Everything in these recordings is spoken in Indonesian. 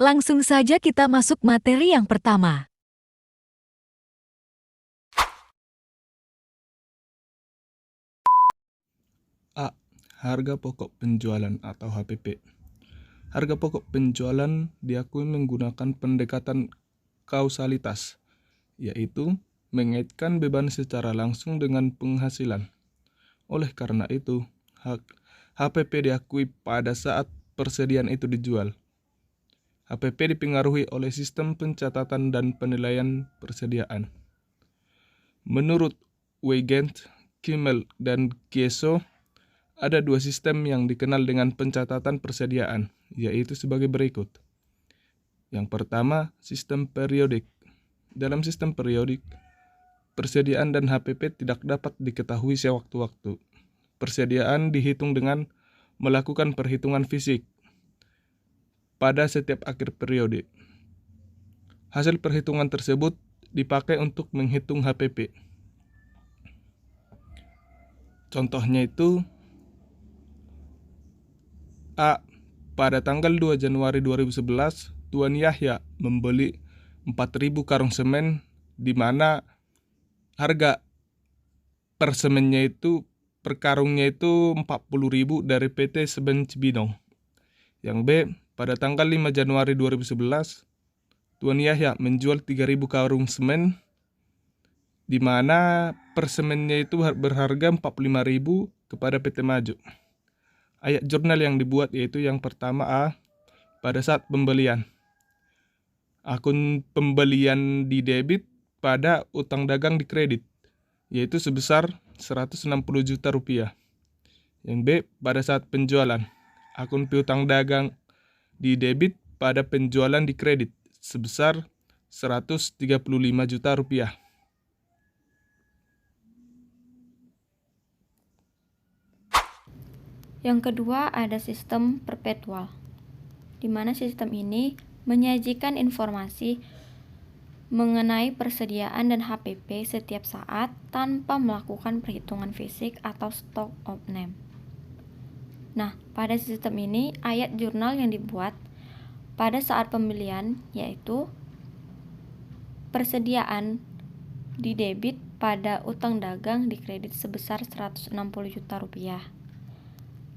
Langsung saja kita masuk materi yang pertama. A. Harga pokok penjualan atau HPP. Harga pokok penjualan diakui menggunakan pendekatan kausalitas, yaitu mengaitkan beban secara langsung dengan penghasilan. Oleh karena itu, HPP diakui pada saat persediaan itu dijual. HPP dipengaruhi oleh sistem pencatatan dan penilaian persediaan. Menurut Weigand, Kimmel, dan Kieso, ada dua sistem yang dikenal dengan pencatatan persediaan, yaitu sebagai berikut. Yang pertama, sistem periodik. Dalam sistem periodik, persediaan dan HPP tidak dapat diketahui sewaktu-waktu. Persediaan dihitung dengan melakukan perhitungan fisik pada setiap akhir periode. Hasil perhitungan tersebut dipakai untuk menghitung HPP. Contohnya itu, A. Pada tanggal 2 Januari 2011, Tuan Yahya membeli 4.000 karung semen, di mana harga per semennya itu, per karungnya itu 40.000 dari PT Semen Cibinong. Yang B. Pada tanggal 5 Januari 2011, Tuan Yahya menjual 3.000 karung semen, di mana per semennya itu berharga 45.000 kepada PT Maju. Ayat jurnal yang dibuat yaitu yang pertama A. Pada saat pembelian, akun pembelian di debit pada utang dagang di kredit, yaitu sebesar 160 juta rupiah. Yang B. Pada saat penjualan, akun piutang dagang di debit pada penjualan di kredit sebesar 135 juta rupiah. Yang kedua ada sistem perpetual, di mana sistem ini menyajikan informasi mengenai persediaan dan HPP setiap saat tanpa melakukan perhitungan fisik atau stock of name. Nah, pada sistem ini ayat jurnal yang dibuat pada saat pembelian yaitu persediaan di debit pada utang dagang di kredit sebesar 160 juta rupiah.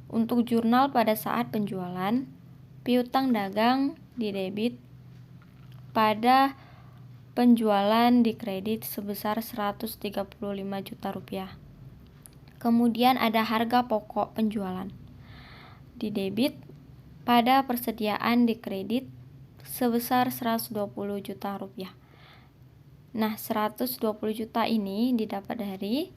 Untuk jurnal pada saat penjualan, piutang dagang di debit pada penjualan di kredit sebesar 135 juta rupiah. Kemudian ada harga pokok penjualan di debit pada persediaan di kredit sebesar 120 juta rupiah. Nah, 120 juta ini didapat dari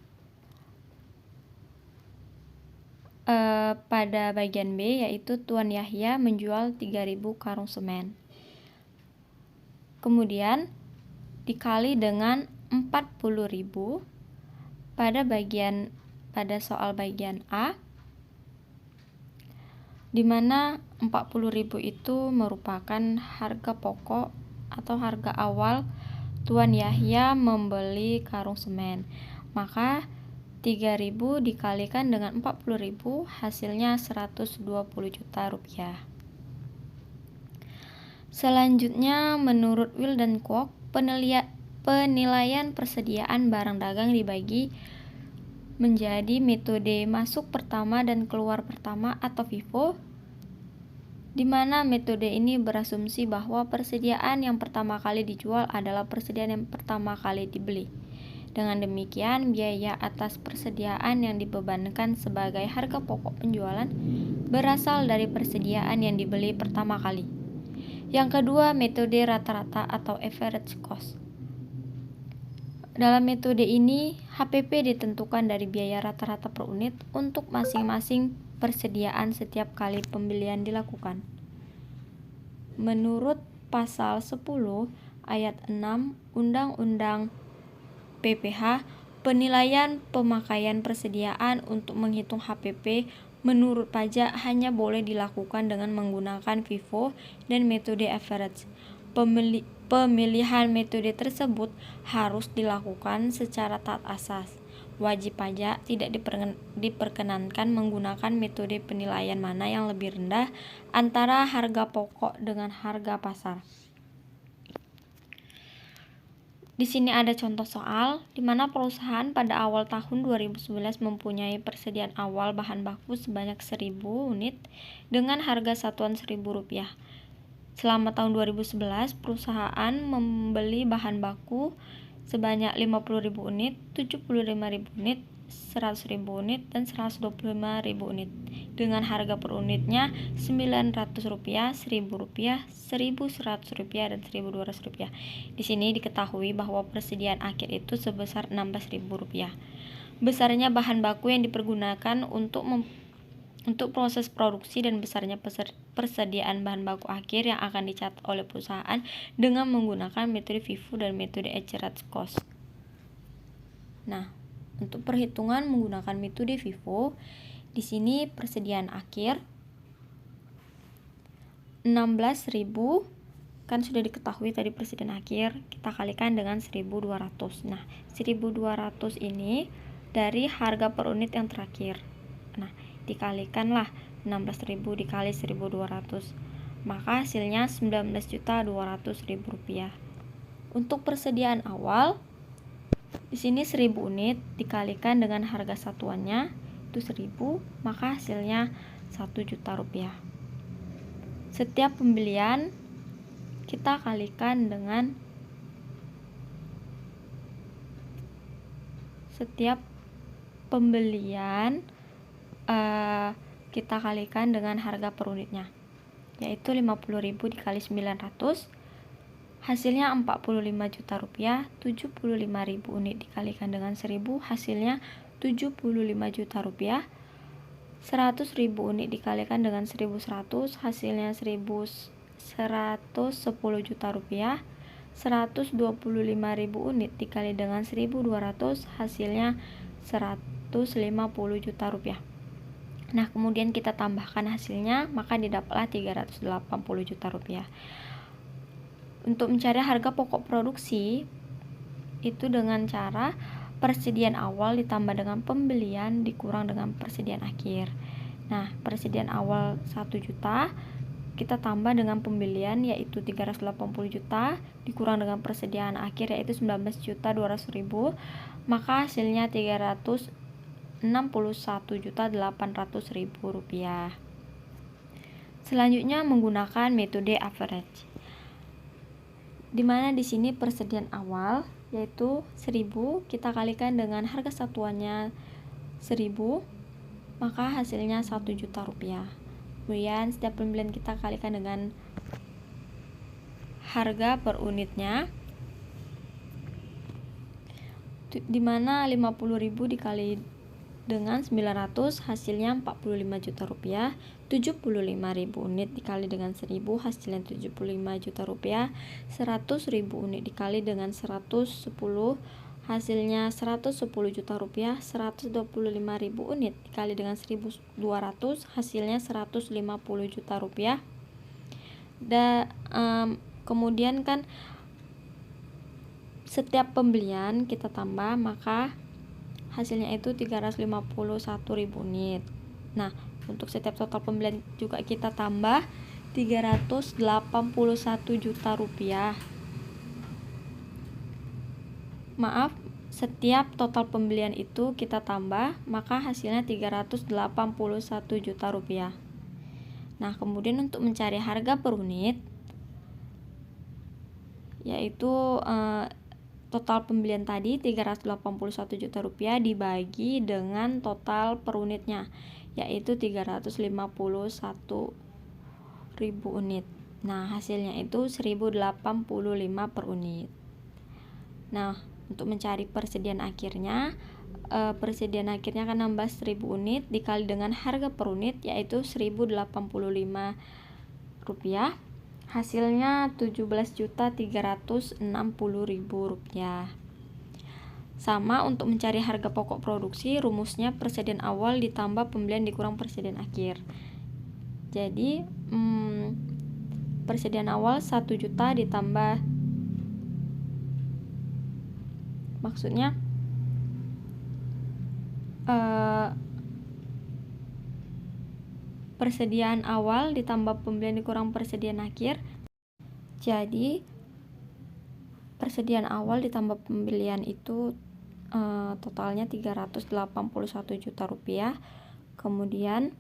pada bagian B, yaitu Tuan Yahya menjual 3.000 karung semen. Kemudian dikali dengan 40.000 pada soal bagian A, di mana 40.000 itu merupakan harga pokok atau harga awal Tuan Yahya membeli karung semen. Maka 3.000 dikalikan dengan 40.000 hasilnya 120 juta rupiah. Selanjutnya, menurut Will dan Kwok, penilaian persediaan barang dagang dibagi menjadi metode masuk pertama dan keluar pertama atau FIFO, di mana metode ini berasumsi bahwa persediaan yang pertama kali dijual adalah persediaan yang pertama kali dibeli. Dengan demikian, biaya atas persediaan yang dibebankan sebagai harga pokok penjualan berasal dari persediaan yang dibeli pertama kali. Yang kedua, metode rata-rata atau average cost. Dalam metode ini, HPP ditentukan dari biaya rata-rata per unit untuk masing-masing persediaan setiap kali pembelian dilakukan. Menurut pasal 10 ayat 6 Undang-Undang PPH, penilaian pemakaian persediaan untuk menghitung HPP menurut pajak hanya boleh dilakukan dengan menggunakan FIFO dan metode average. Pemilihan metode tersebut harus dilakukan secara taat asas. wajib pajak tidak diperkenankan menggunakan metode penilaian mana yang lebih rendah antara harga pokok dengan harga pasar. Di sini ada contoh soal di mana perusahaan pada awal tahun 2011 mempunyai persediaan awal bahan baku sebanyak 1000 unit dengan harga satuan Rp1.000. Selama tahun 2011, perusahaan membeli bahan baku sebanyak 50.000 unit, 75.000 unit, 100.000 unit, dan 125.000 unit dengan harga per unitnya Rp900, Rp1.000, Rp1.100, dan Rp1.200. Di sini diketahui bahwa persediaan akhir itu sebesar Rp16.000. Besarnya bahan baku yang dipergunakan untuk proses produksi dan besarnya persediaan bahan baku akhir yang akan dicatat oleh perusahaan dengan menggunakan metode FIFO dan metode average cost. Nah, untuk perhitungan menggunakan metode FIFO, di sini persediaan akhir 16.000 kan sudah diketahui tadi persediaan akhir, kita kalikan dengan 1.200. Nah, 1.200 ini dari harga per unit yang terakhir. Nah, dikalikanlah 16.000 dikali 1.200, maka hasilnya Rp19.200.000. Untuk persediaan awal, di sini 1.000 unit dikalikan dengan harga satuannya itu 1.000, maka hasilnya Rp1.000.000. Setiap pembelian kita kalikan dengan kita kalikan dengan harga per unitnya, yaitu 50.000 dikali 900, hasilnya Rp45 juta. 75.000 unit dikalikan dengan 1.000, hasilnya Rp75 juta. 100.000 unit dikalikan dengan 1.100, hasilnya Rp1.110 juta. 125.000 unit dikali dengan 1.200, hasilnya Rp150 juta. Nah, kemudian kita tambahkan hasilnya, maka didapatlah Rp380 juta. Untuk mencari harga pokok produksi itu dengan cara persediaan awal ditambah dengan pembelian dikurang dengan persediaan akhir. Nah, persediaan awal 1 juta kita tambah dengan pembelian yaitu 380 juta dikurang dengan persediaan akhir yaitu 19.200.000, maka hasilnya Rp361.800.000. Selanjutnya menggunakan metode average, di mana di sini persediaan awal yaitu 1.000 kita kalikan dengan harga satuannya 1.000, maka hasilnya Rp1 juta. Kemudian setiap pembelian kita kalikan dengan harga per unitnya, di mana 50.000 dikali dengan 900 hasilnya Rp45 juta. 75.000 unit dikali dengan 1.000 hasilnya Rp75 juta. 100.000 unit dikali dengan 110 hasilnya Rp110 juta. 125.000 unit dikali dengan 1.200 hasilnya Rp150 juta. Kemudian kan setiap pembelian kita tambah, maka hasilnya itu 351.000 unit. Nah, untuk setiap total pembelian juga kita tambah Rp381 juta. Maaf, setiap total pembelian itu kita tambah, maka hasilnya Rp381 juta. Nah, kemudian untuk mencari harga per unit yaitu total pembelian tadi Rp381 juta dibagi dengan total per unitnya yaitu 351.000 unit. Nah, hasilnya itu 1.085 per unit. Nah, untuk mencari persediaan akhirnya akan nambah 1.000 unit dikali dengan harga per unit yaitu Rp1.085, hasilnya Rp17.360.000. Sama untuk mencari harga pokok produksi, rumusnya persediaan awal ditambah pembelian dikurang persediaan akhir. Jadi persediaan awal 1 juta ditambah, maksudnya persediaan awal ditambah pembelian dikurang persediaan akhir. Jadi persediaan awal ditambah pembelian itu totalnya 381 juta rupiah. Kemudian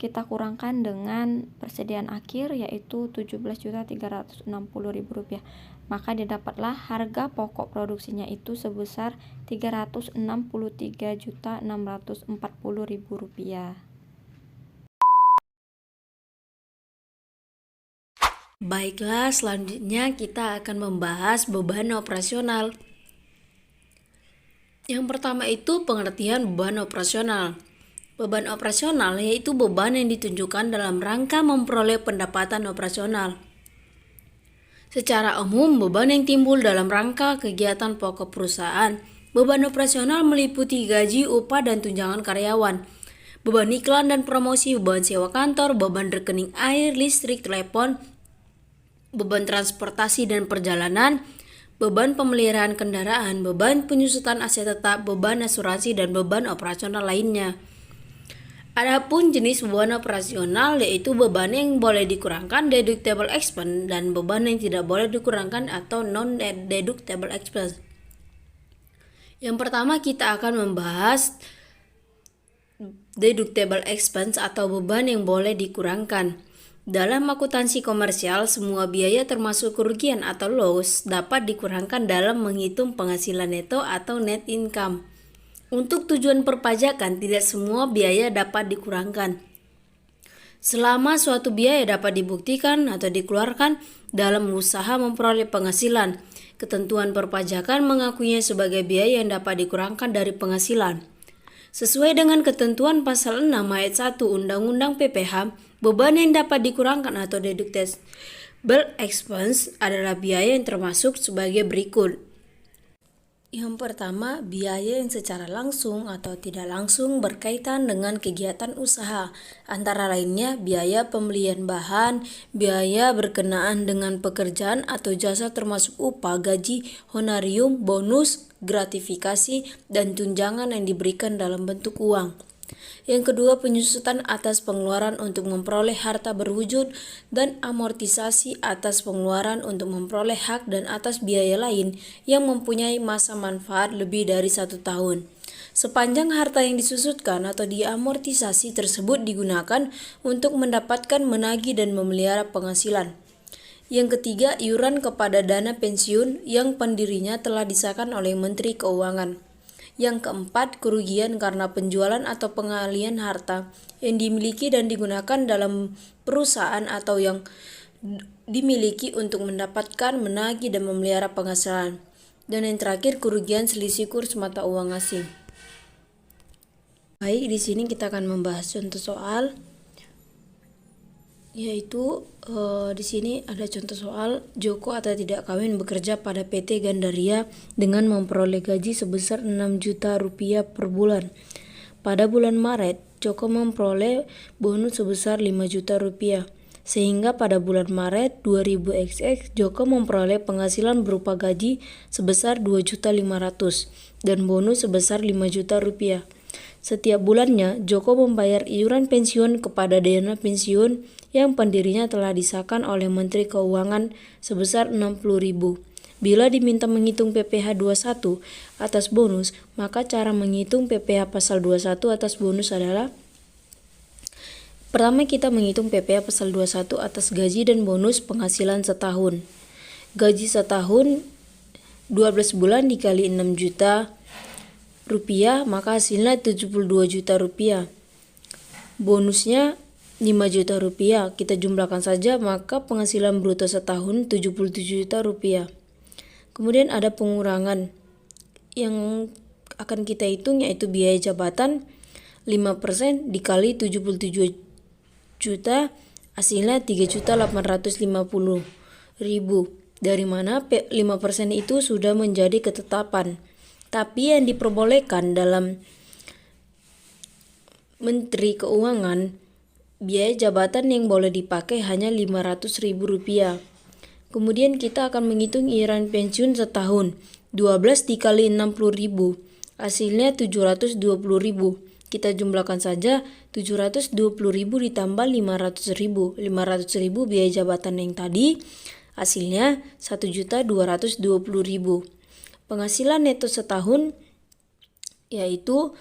kita kurangkan dengan persediaan akhir yaitu 17.360.000 rupiah. Maka didapatlah harga pokok produksinya itu sebesar 363.640.000 rupiah. Baiklah, selanjutnya kita akan membahas beban operasional. Yang pertama itu pengertian beban operasional. Beban operasional yaitu beban yang ditunjukkan dalam rangka memperoleh pendapatan operasional. Secara umum, beban yang timbul dalam rangka kegiatan pokok perusahaan. Beban operasional meliputi gaji, upah, dan tunjangan karyawan, beban iklan dan promosi, beban sewa kantor, beban rekening air, listrik, telepon, beban transportasi dan perjalanan, beban pemeliharaan kendaraan, beban penyusutan aset tetap, beban asuransi, dan beban operasional lainnya. Adapun jenis beban operasional yaitu beban yang boleh dikurangkan deductible expense dan beban yang tidak boleh dikurangkan atau non-deductible expense. Yang pertama kita akan membahas deductible expense atau beban yang boleh dikurangkan. Dalam akuntansi komersial, semua biaya termasuk kerugian atau loss dapat dikurangkan dalam menghitung penghasilan neto atau net income. Untuk tujuan perpajakan, tidak semua biaya dapat dikurangkan. Selama suatu biaya dapat dibuktikan atau dikeluarkan dalam usaha memperoleh penghasilan, ketentuan perpajakan mengakuinya sebagai biaya yang dapat dikurangkan dari penghasilan. Sesuai dengan ketentuan pasal 6 ayat 1 Undang-Undang PPH, beban yang dapat dikurangkan atau deductible expense adalah biaya yang termasuk sebagai berikut. Yang pertama, biaya yang secara langsung atau tidak langsung berkaitan dengan kegiatan usaha, antara lainnya biaya pembelian bahan, biaya berkenaan dengan pekerjaan atau jasa termasuk upah, gaji, honorium, bonus, gratifikasi, dan tunjangan yang diberikan dalam bentuk uang. Yang kedua, penyusutan atas pengeluaran untuk memperoleh harta berwujud dan amortisasi atas pengeluaran untuk memperoleh hak dan atas biaya lain yang mempunyai masa manfaat lebih dari 1 tahun. Sepanjang harta yang disusutkan atau diamortisasi tersebut digunakan untuk mendapatkan, menagih, dan memelihara penghasilan. Yang ketiga, iuran kepada dana pensiun yang pendirinya telah disahkan oleh Menteri Keuangan. Yang keempat, kerugian karena penjualan atau pengalihan harta yang dimiliki dan digunakan dalam perusahaan atau yang dimiliki untuk mendapatkan, menagih, dan memelihara penghasilan. Dan yang terakhir, kerugian selisih kurs mata uang asing. Baik, di sini kita akan membahas contoh soal, yaitu di sini ada contoh soal Joko atau tidak kawin bekerja pada PT Gandaria dengan memperoleh gaji sebesar 6 juta rupiah per bulan. Pada bulan Maret, Joko memperoleh bonus sebesar 5 juta rupiah. Sehingga pada bulan Maret 2000XX, Joko memperoleh penghasilan berupa gaji sebesar 2.500.000 dan bonus sebesar 5 juta rupiah. Setiap bulannya, Joko membayar iuran pensiun kepada dana pensiun yang pendirinya telah disahkan oleh Menteri Keuangan sebesar 60.000. Bila diminta menghitung PPh 21 atas bonus, maka cara menghitung PPh pasal 21 atas bonus adalah: pertama, kita menghitung PPh pasal 21 atas gaji dan bonus penghasilan setahun. Gaji setahun 12 bulan dikali 6 juta rupiah, maka hasilnya 72 juta rupiah. Bonusnya 5 juta rupiah. Kita jumlahkan saja, maka penghasilan bruto setahun 77 juta rupiah. Kemudian ada pengurangan yang akan kita hitung, yaitu biaya jabatan 5% dikali 77 juta, hasilnya 3.850.000. Dari mana 5% itu sudah menjadi ketetapan. Tapi yang diperbolehkan dalam Menteri Keuangan, biaya jabatan yang boleh dipakai hanya 500.000 rupiah. Kemudian kita akan menghitung iuran pensiun setahun. 12 dikali 60.000, Hasilnya 720.000. Kita jumlahkan saja 720.000 ditambah 500.000. 500.000 biaya jabatan yang tadi, hasilnya 1.220.000. Penghasilan neto setahun yaitu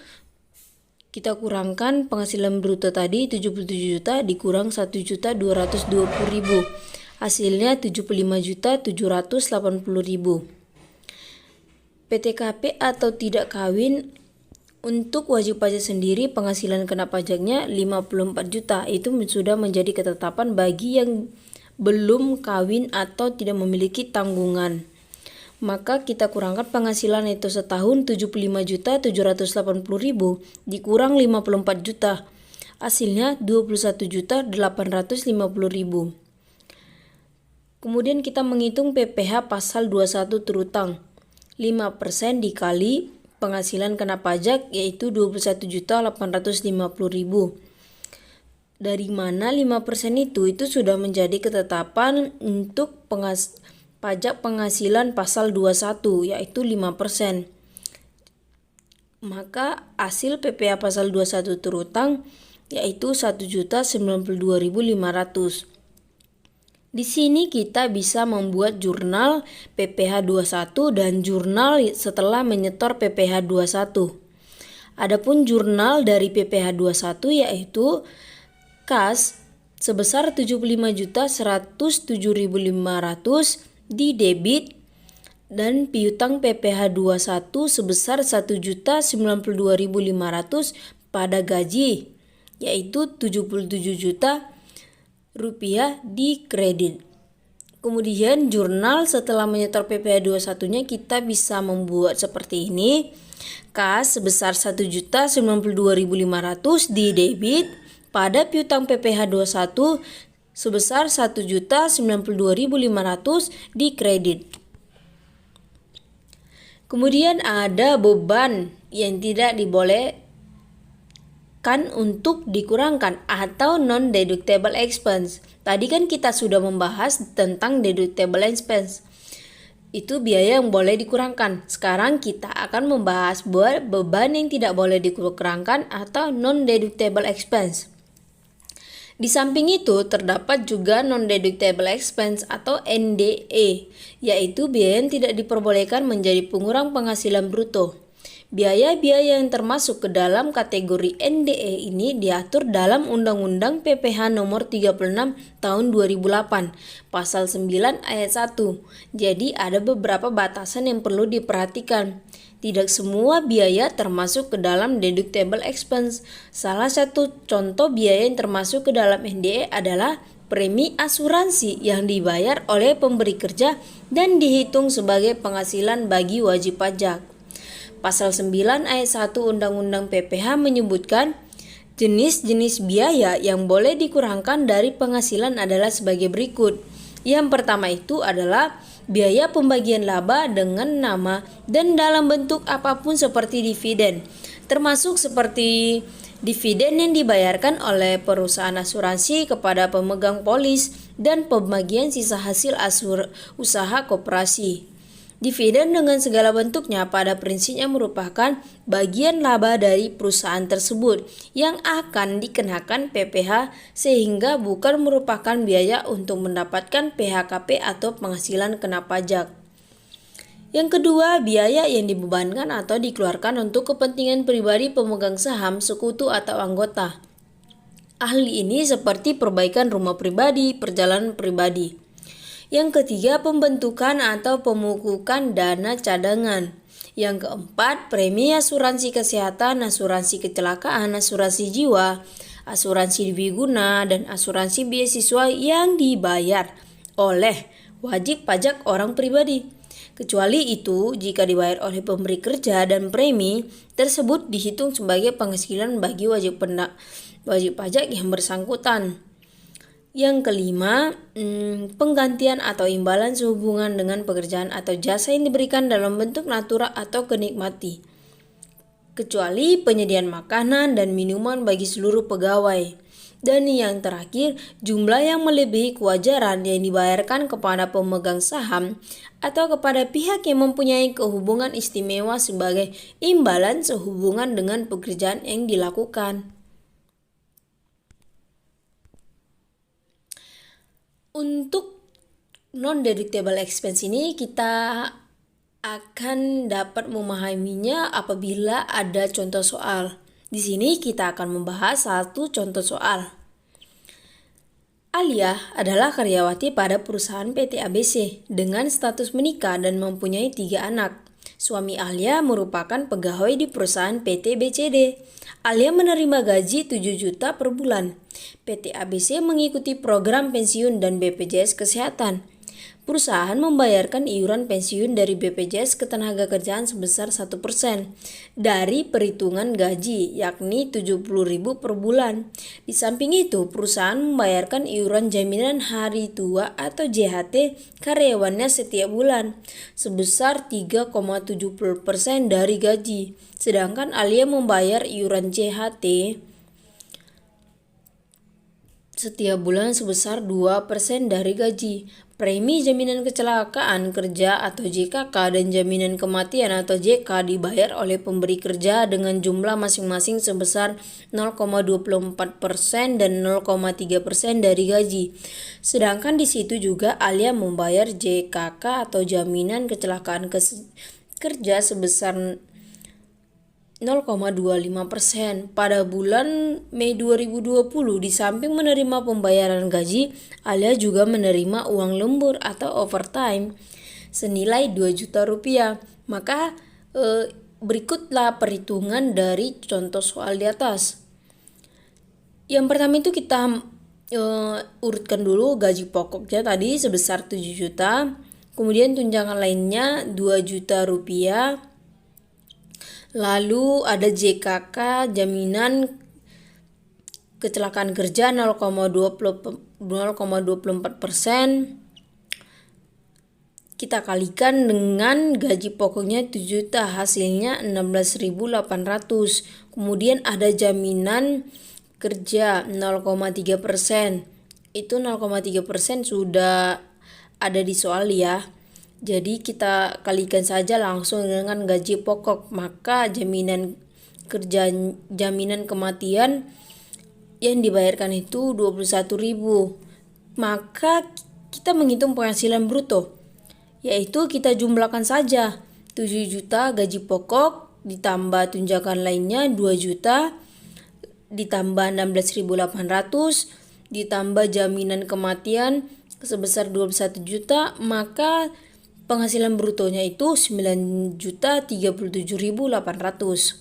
kita kurangkan penghasilan bruto tadi 77 juta dikurang 1.220.000. Hasilnya 75.780.000. PTKP atau tidak kawin, untuk wajib pajak sendiri penghasilan kena pajaknya 54 juta. Itu sudah menjadi ketetapan bagi yang belum kawin atau tidak memiliki tanggungan. Maka kita kurangkan penghasilan neto setahun 75.780.000 dikurang 54 juta. Hasilnya 21.850.000. Kemudian kita menghitung PPh pasal 21 terutang. 5% dikali penghasilan kena pajak yaitu 21.850.000. Dari mana 5% itu sudah menjadi ketetapan untuk pajak penghasilan pasal 21 yaitu 5%. Maka hasil PPh pasal 21 terutang yaitu 1.092.500. Di sini kita bisa membuat jurnal PPh 21 dan jurnal setelah menyetor PPh 21. Adapun jurnal dari PPh 21 yaitu kas sebesar 75.107.500 di debit dan piutang PPh 21 sebesar 1.092.500 pada gaji yaitu 77 juta rupiah di kredit. Kemudian jurnal setelah menyetor PPh 21-nya kita bisa membuat seperti ini. Kas sebesar 1.092.500 di debit pada piutang PPh 21 sebesar 1.092.500 di kredit. Kemudian ada beban yang tidak dibolehkan untuk dikurangkan atau non-deductible expense. Tadi kan kita sudah membahas tentang deductible expense. Itu biaya yang boleh dikurangkan. Sekarang kita akan membahas beban yang tidak boleh dikurangkan atau non-deductible expense. Di samping itu terdapat juga non-deductible expense atau NDE, yaitu biaya yang tidak diperbolehkan menjadi pengurang penghasilan bruto. Biaya-biaya yang termasuk ke dalam kategori NDE ini diatur dalam Undang-Undang PPh nomor 36 tahun 2008, pasal 9 ayat 1. Jadi ada beberapa batasan yang perlu diperhatikan. Tidak semua biaya termasuk ke dalam deductible expense. Salah satu contoh biaya yang termasuk ke dalam NDE adalah premi asuransi yang dibayar oleh pemberi kerja dan dihitung sebagai penghasilan bagi wajib pajak. Pasal 9 ayat 1 Undang-Undang PPh menyebutkan jenis-jenis biaya yang boleh dikurangkan dari penghasilan adalah sebagai berikut. Yang pertama itu adalah biaya pembagian laba dengan nama dan dalam bentuk apapun seperti dividen, termasuk seperti dividen yang dibayarkan oleh perusahaan asuransi kepada pemegang polis dan pembagian sisa hasil usaha koperasi. Dividen dengan segala bentuknya pada prinsipnya merupakan bagian laba dari perusahaan tersebut yang akan dikenakan PPh sehingga bukan merupakan biaya untuk mendapatkan PHKP atau penghasilan kena pajak. Yang kedua, biaya yang dibebankan atau dikeluarkan untuk kepentingan pribadi pemegang saham, sekutu atau anggota. Hal ini seperti perbaikan rumah pribadi, perjalanan pribadi. Yang ketiga, pembentukan atau pemukukan dana cadangan. Yang keempat, premi asuransi kesehatan, asuransi kecelakaan, asuransi jiwa, asuransi dwiguna, dan asuransi beasiswa yang dibayar oleh wajib pajak orang pribadi. Kecuali itu jika dibayar oleh pemberi kerja dan premi tersebut dihitung sebagai penghasilan bagi wajib pajak yang bersangkutan. Yang kelima, penggantian atau imbalan sehubungan dengan pekerjaan atau jasa yang diberikan dalam bentuk natura atau kenikmati, kecuali penyediaan makanan dan minuman bagi seluruh pegawai. Dan yang terakhir, jumlah yang melebihi kewajaran yang dibayarkan kepada pemegang saham atau kepada pihak yang mempunyai kehubungan istimewa sebagai imbalan sehubungan dengan pekerjaan yang dilakukan. Untuk non-deductible expense ini kita akan dapat memahaminya apabila ada contoh soal. Di sini kita akan membahas satu contoh soal. Alia adalah karyawati pada perusahaan PT ABC dengan status menikah dan mempunyai 3 anak. Suami Alia merupakan pegawai di perusahaan PT BCD. Alia menerima gaji 7 juta per bulan. PT ABC mengikuti program pensiun dan BPJS Kesehatan. Perusahaan membayarkan iuran pensiun dari BPJS Ketenagakerjaan sebesar 1% dari perhitungan gaji, yakni 70.000 per bulan. Di samping itu, perusahaan membayarkan iuran jaminan hari tua atau JHT karyawannya setiap bulan sebesar 3,70% dari gaji. Sedangkan Alia membayar iuran JHT setiap bulan sebesar 2% dari gaji. Premi jaminan kecelakaan kerja atau JKK dan jaminan kematian atau JK dibayar oleh pemberi kerja dengan jumlah masing-masing sebesar 0,24% dan 0,3% dari gaji. Sedangkan di situ juga Alia membayar JKK atau jaminan kecelakaan kerja sebesar 0,25%. Pada bulan Mei 2020, di samping menerima pembayaran gaji, Alia juga menerima uang lembur atau overtime senilai 2 juta rupiah. Maka berikutlah perhitungan dari contoh soal di atas. Yang pertama itu kita urutkan dulu gaji pokoknya tadi sebesar 7 juta, kemudian tunjangan lainnya 2 juta rupiah. Lalu ada JKK jaminan kecelakaan kerja 0,24%. Kita kalikan dengan gaji pokoknya 7 juta, hasilnya 16.800. Kemudian ada jaminan kerja 0,3%. Itu 0,3% sudah ada di soal ya. Jadi kita kalikan saja langsung dengan gaji pokok, maka jaminan kerja, jaminan kematian yang dibayarkan itu 21.000. Maka kita menghitung penghasilan bruto, yaitu kita jumlahkan saja 7 juta gaji pokok ditambah tunjangan lainnya 2 juta ditambah 16.800 ditambah jaminan kematian sebesar 21 juta, maka penghasilan brutonya itu 9.037.800.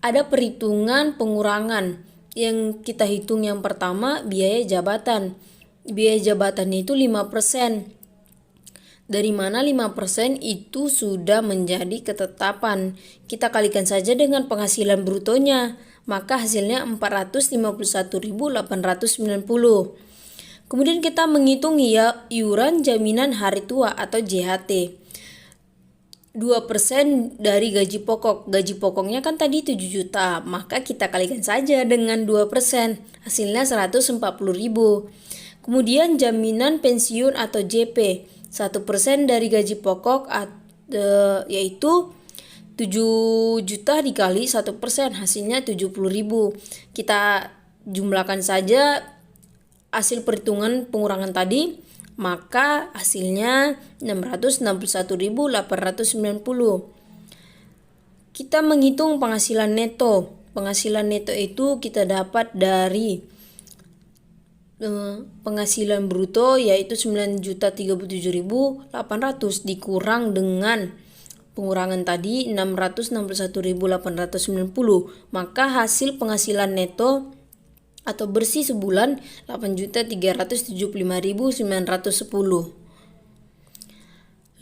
Ada perhitungan pengurangan yang kita hitung. Yang pertama biaya jabatan. Biaya jabatannya itu 5%. Dari mana 5% itu sudah menjadi ketetapan. Kita kalikan saja dengan penghasilan brutonya, maka hasilnya 451.890. Kemudian kita menghitung iuran jaminan hari tua atau JHT. 2% dari gaji pokok. Gaji pokoknya kan tadi 7 juta, maka kita kalikan saja dengan 2%, hasilnya 140.000. Kemudian jaminan pensiun atau JP, 1% dari gaji pokok yaitu 7 juta dikali 1%, hasilnya 70.000. Kita jumlahkan saja hasil perhitungan pengurangan tadi, maka hasilnya 661.890. Kita menghitung penghasilan neto. Penghasilan neto itu kita dapat dari penghasilan bruto yaitu 9.037.800 dikurang dengan pengurangan tadi 661.890, maka hasil penghasilan neto atau bersih sebulan 8.375.910.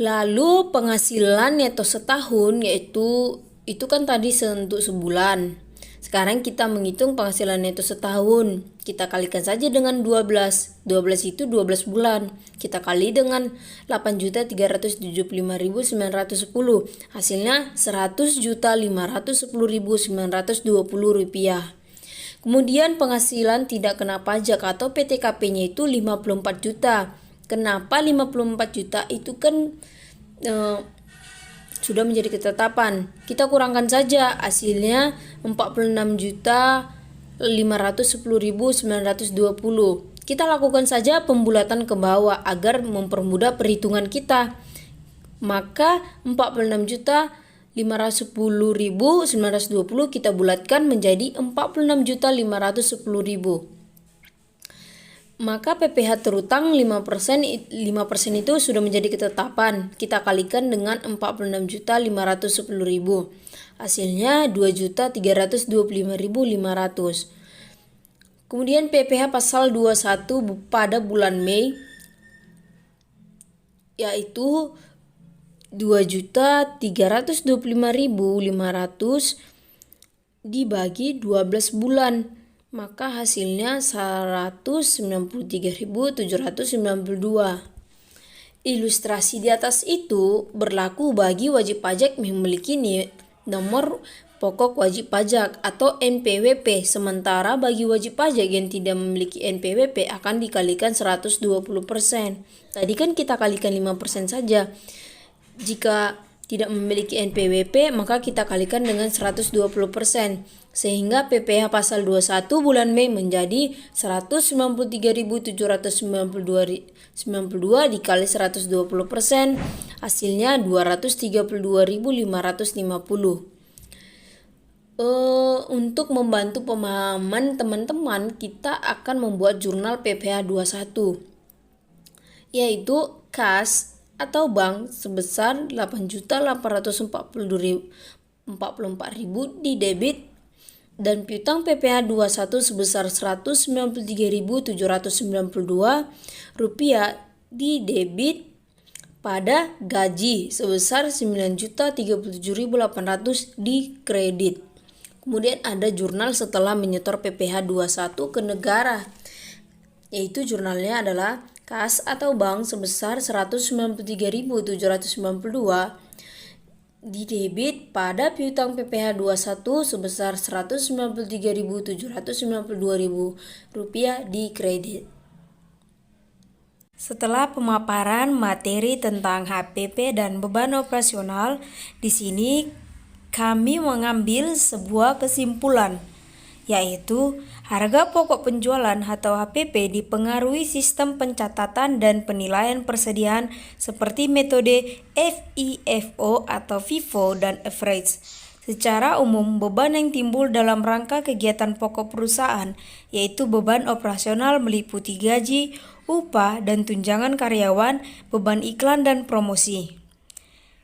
Lalu penghasilan neto setahun yaitu itu kan tadi untuk sebulan. Sekarang kita menghitung penghasilan neto setahun. Kita kalikan saja dengan 12. 12 itu 12 bulan. Kita kali dengan 8.375.910. Hasilnya 100.510.920 rupiah. Kemudian penghasilan tidak kena pajak atau PTKP-nya itu 54 juta. Kenapa 54 juta? Itu kan sudah menjadi ketetapan. Kita kurangkan saja, hasilnya 46.510.920. Kita lakukan saja pembulatan ke bawah agar mempermudah perhitungan kita. Maka 46.510.920 kita bulatkan menjadi 46.510.000. Maka PPh terutang 5% itu sudah menjadi ketetapan. Kita kalikan dengan 46.510.000. Hasilnya 2.325.500. Kemudian PPh pasal 21 pada bulan Mei yaitu 2.325.500 dibagi 12 bulan. Maka hasilnya 193.792. Ilustrasi di atas itu berlaku bagi wajib pajak yang memiliki nomor pokok wajib pajak atau NPWP, sementara bagi wajib pajak yang tidak memiliki NPWP akan dikalikan 120%. Tadi kan kita kalikan 5% saja. Jika tidak memiliki NPWP maka kita kalikan dengan 120%. Sehingga PPh pasal 21 bulan Mei menjadi 193.792 dikali 120%, hasilnya 232.550. Untuk membantu pemahaman teman-teman, kita akan membuat jurnal PPh 21, yaitu kas atau bank sebesar 8.844.000 di debit dan piutang PPh 21 sebesar 193.792 rupiah di debit pada gaji sebesar 9.037.800 di kredit. Kemudian ada jurnal setelah menyetor PPh 21 ke negara, yaitu jurnalnya adalah kas atau bank sebesar 193.792 di debit pada piutang PPh 21 sebesar 193.792.000 rupiah di kredit. Setelah pemaparan materi tentang HPP dan beban operasional, di sini kami mengambil sebuah kesimpulan, yaitu harga pokok penjualan atau HPP dipengaruhi sistem pencatatan dan penilaian persediaan seperti metode FIFO atau FIFO dan average. Secara umum, beban yang timbul dalam rangka kegiatan pokok perusahaan, yaitu beban operasional meliputi gaji, upah, dan tunjangan karyawan, beban iklan dan promosi.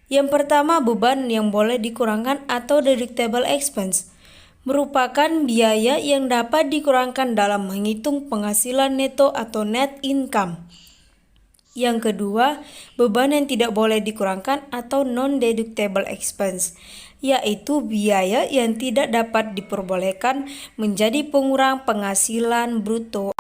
Yang pertama, beban yang boleh dikurangkan atau deductible expense merupakan biaya yang dapat dikurangkan dalam menghitung penghasilan neto atau net income. Yang kedua, beban yang tidak boleh dikurangkan atau non-deductible expense, yaitu biaya yang tidak dapat diperbolehkan menjadi pengurang penghasilan bruto